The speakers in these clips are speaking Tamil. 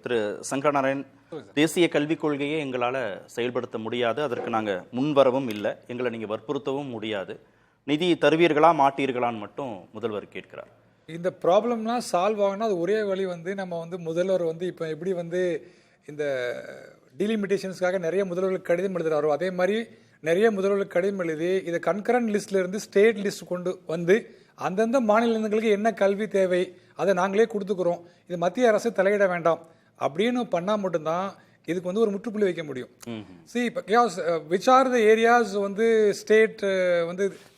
திரு சங்கரநாராயண், தேசிய கல்விக் கொள்கையை எங்களால் செயல்படுத்த முடியாது, அதற்கு நாங்கள் முன்வரவும் இல்லை, எங்களை நீங்கள் வற்புறுத்தவும் முடியாது, நிதி தருவீர்களா மாட்டீர்களான்னு மட்டும் முதல்வர் கேட்கிறார். இந்த ப்ராப்ளம்லாம் சால்வ் ஆகணும். அது ஒரே வழி நம்ம முதல்வர் இப்போ எப்படி இந்த டீலிமிட்டேஷன்ஸ்க்காக நிறைய முதல்வர்களுக்கு கடிதம் எழுதுறாரோ அதே மாதிரி நிறைய முதல்வர்களுக்கு கடிதம் எழுதி இதை கன்கரண்ட் லிஸ்ட்ல இருந்து ஸ்டேட் லிஸ்ட் கொண்டு வந்து அந்தந்த மாநிலங்களுக்கு என்ன கல்வி தேவை அதை நாங்களே கொடுத்துக்கிறோம், இது மத்திய அரசு தலையிட வேண்டாம் அப்படின்னு பண்ணால் மட்டும்தான் இதுக்கு ஒரு முற்றுப்புள்ளி வைக்க முடியும். Which are the areas state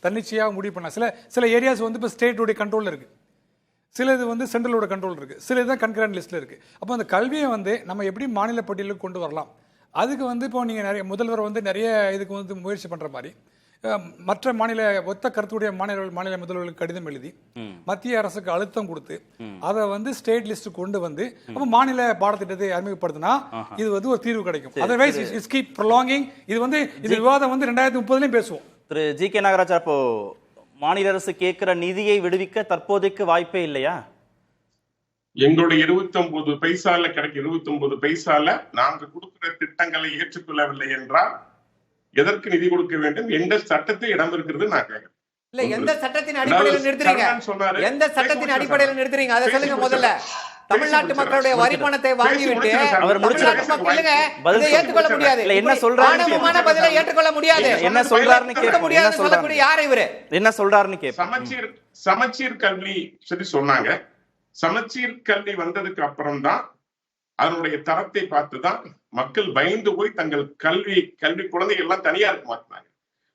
தன்னிச்சையாக முடிவு பண்ணலாம். சில ஏரியாஸ் இப்போ ஸ்டேட்டுடைய கண்ட்ரோலில் இருக்குது, சில இது சென்ட்ரலோட கண்ட்ரோல் இருக்குது, சில இதுதான் கன்கரண்ட் லிஸ்ட்டில் இருக்குது. அப்போ அந்த கல்வியை நம்ம எப்படி மாநில பட்டியலுக்கு கொண்டு வரலாம், அதுக்கு இப்போ நீங்கள் நிறைய முதல்வர் நிறைய இதுக்கு முயற்சி பண்ணுற மாதிரி மற்ற மாநில ஒத்த கருத்துடைய மாநில முதல்வர்களுக்கு கடிதம் எழுதி மத்திய அரசுக்கு அழுத்தம் கொடுத்து அதை ஸ்டேட் லிஸ்ட் கொண்டு அப்ப மாநில பாடத்திட்டத்தை அறிமுகப்படுத்தினா இது ஒரு தீர்வு கிடைக்கும். Otherwise it's keep prolonging. இது விவாதம் 2030 பேசுவோம். திரு ஜி கே நாகராஜ், அப்போ மாநில அரசு கேட்கிற நிதியை விடுவிக்க தற்போதைக்கு வாய்ப்பே இல்லையா? எங்களுடைய 29 பைசால கிடைக்கும் 29 பைசால நாங்க கொடுக்கிற திட்டங்களை ஏற்றுக்கொள்ளவில்லை என்றால் எதற்கு நிதி கொடுக்க வேண்டும், எந்த சட்டத்தை இடம் இருக்கிறது நான் கேட்கிறேன். இல்ல, எந்த சட்டத்தின் அடிப்படையில் நிறுத்துறீங்க? எந்த சட்டத்தின் அடிப்படையில் நிறுத்துறீங்க அதை சொல்லுங்க. முதல்ல தமிழ்நாட்டு மக்களுடைய வரி பணத்தை வாங்கிவிட்டு அவர் தமிழ்நாட்டு மக்களுங்க இதை ஏற்றுக்கொள்ள முடியாது. என்ன சொல்றாரு? பதிலை ஏற்றுக்கொள்ள முடியாது. என்ன சொல்றாருன்னு கேட்க முடியாது. சொல்லக்கூடிய யார் இவரு? என்ன சொல்றாருன்னு கேட்க. சமச்சீர் கல்வி சொல்லி சொன்னாங்க. சமச்சீர் கல்வி வந்ததுக்கு அப்புறம் தான் அதனுடைய தரத்தை பார்த்துதான் மக்கள் பயந்து போய் தங்கள் கல்வி குழந்தைகள் எல்லாம் தனியாருக்கு மாற்றினாங்க.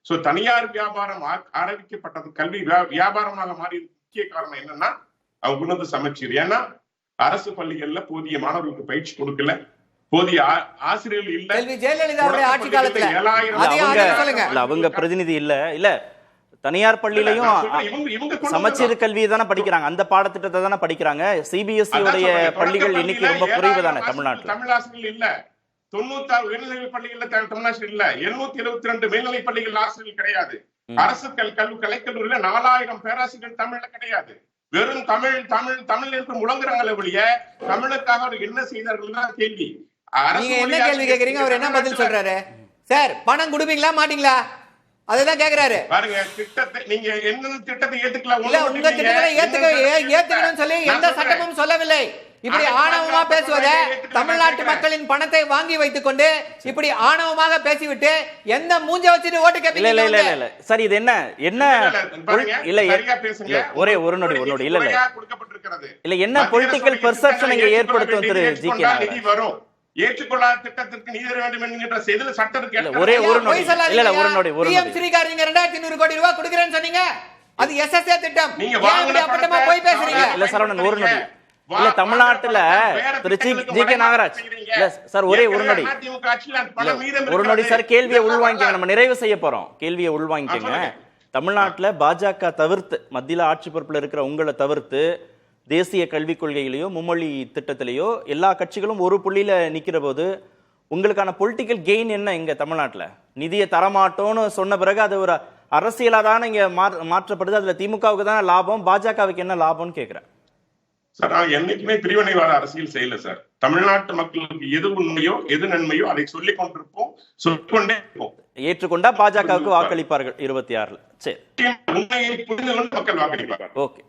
சோ தனியார் வியாபாரம் ஆரம்பிக்கப்பட்டது கல்வி வியாபாரமாக மாறி முக்கிய காரணம் என்னன்னா அவங்க கொண்டு சமச்சீர். ஏன்னா அரசு பள்ளிகள்ல போதிய மாணவர்களுக்கு பயிற்சி கொடுக்கல, போதிய ஆசிரியர்கள் இல்ல. ஜெயலலிதாவுடைய ஆட்சி காலத்துல அவங்க பிரதிநிதி இல்ல தனியார் பள்ளியிலையும் சமச்சீர் கல்வியை தானே படிக்கிறாங்க, அந்த பாடத்திட்டத்தை தானே படிக்கிறாங்க. சிபிஎஸ்இ உடைய பள்ளிகள் எண்ணிக்கை ரொம்ப குறைவு தானே தமிழ்நாட்டில். தமிழ் ஆசிரியர்கள் இல்ல, 96 உயர்நிலை பள்ளிகள்ல தமிழ் இல்ல, 772 மேல்நிலை பள்ளிகள் ஆசிரியர்கள் கிடையாது. அரசு கலைக்கல்லூரியில 4000 பேராசிரியர்கள் தமிழ்ல கிடையாது. வெறும் தமிழ் தமிழ் தமிழ் என்று முழங்குறாங்களே ஒழிய தமிழுக்காக அவர் என்ன செய்தார்கள் தான் கேள்வி. நீங்க என்ன கேள்வி கேக்குறீங்க, அவர் என்ன பதில் சொல்றாரு? சார் பணம் கொடுப்பீங்களா மாட்டீங்களா அதுதான் கேக்குறாரு. பாருங்க, திட்டத்தை நீங்க என்ன திட்டத்தை ஏத்துக்கலாம், இல்ல உங்க திட்டங்களை ஏத்துக்கணும்னு சொல்லி எந்த சட்டமும் சொல்லவில்லை. இப்படி ஆணவமா பேசுவத தமிழ்நாட்டு மக்களின் பணத்தை வாங்கி வைத்துக் கொண்டு இப்படி ஆணவமாக பேசிவிட்டு எந்த மூஞ்ச வச்சுட்டு ஓட்டு கேட்பீங்க? இல்ல சரி, இது என்ன இல்ல ஒரே ஒரு நொடி இல்ல இல்ல என்ன பொலிட்டிக்கல் பெர்செப்ஷன் இங்க ஏற்படுத்தும் திரு ஜி கே நாகராஜ்? வரும் ஏற்றுக்கொள்ளாத திட்டத்திற்கு நீதி தர வேண்டும் என்கிற செய்தியில சட்டம் இருக்கு. ஒரே ஒரு நொடி இல்ல ஒரு நொடி பிஎம் ஸ்ரீகார் நீங்க 2200 கோடி ரூபாய் கொடுக்கறேன்னு சொன்னீங்க, அது எஸ்எஸ்ஏ திட்டம். நீங்க அப்பட்டமா போய் பேசுறீங்க. இல்ல சரவணன் ஒரு நொடி இல்ல தமிழ்நாட்டுல திரு ஜி கே நாகராஜ் இல்ல சார் ஒரே ஒரு நொடி சார், கேள்வியை உள்வாங்கிக்கங்க, நம்ம நிறைவு செய்ய போறோம். கேள்வியை உள்வாங்கிக்கங்க. தமிழ்நாட்டுல பாஜக தவிர்த்து மத்தியில ஆட்சி பொறுப்புல இருக்கிற உங்களை தவிர்த்து தேசிய கல்விக் கொள்கையிலேயோ மும்மொழி திட்டத்திலேயோ எல்லா கட்சிகளும் ஒரு புள்ளியில நிக்கிற போது உங்களுக்கான பொலிட்டிக்கல் கெயின் என்ன? இங்க தமிழ்நாட்டுல நிதியை தரமாட்டோம்னு சொன்ன பிறகு அது ஒரு அரசியலா தானே இங்க மாற்றப்படுது. அதுல திமுகவுக்கு தான் லாபம், பாஜகவுக்கு என்ன லாபம்னு கேக்குறேன். சார், நான் என்னைக்குமே பிரிவினைவாத அரசியல் செய்யல சார். தமிழ்நாட்டு மக்களுக்கு எது உண்மையோ எது நன்மையோ அதை சொல்லிக் கொண்டிருப்போம், சொல்லிக்கொண்டே இருப்போம். ஏற்றுக்கொண்டா பாஜகவுக்கு வாக்களிப்பார்கள் 26. சரி, உண்மையை புரிந்து கொண்டு மக்கள் வாக்களிப்பார்கள். ஓகே.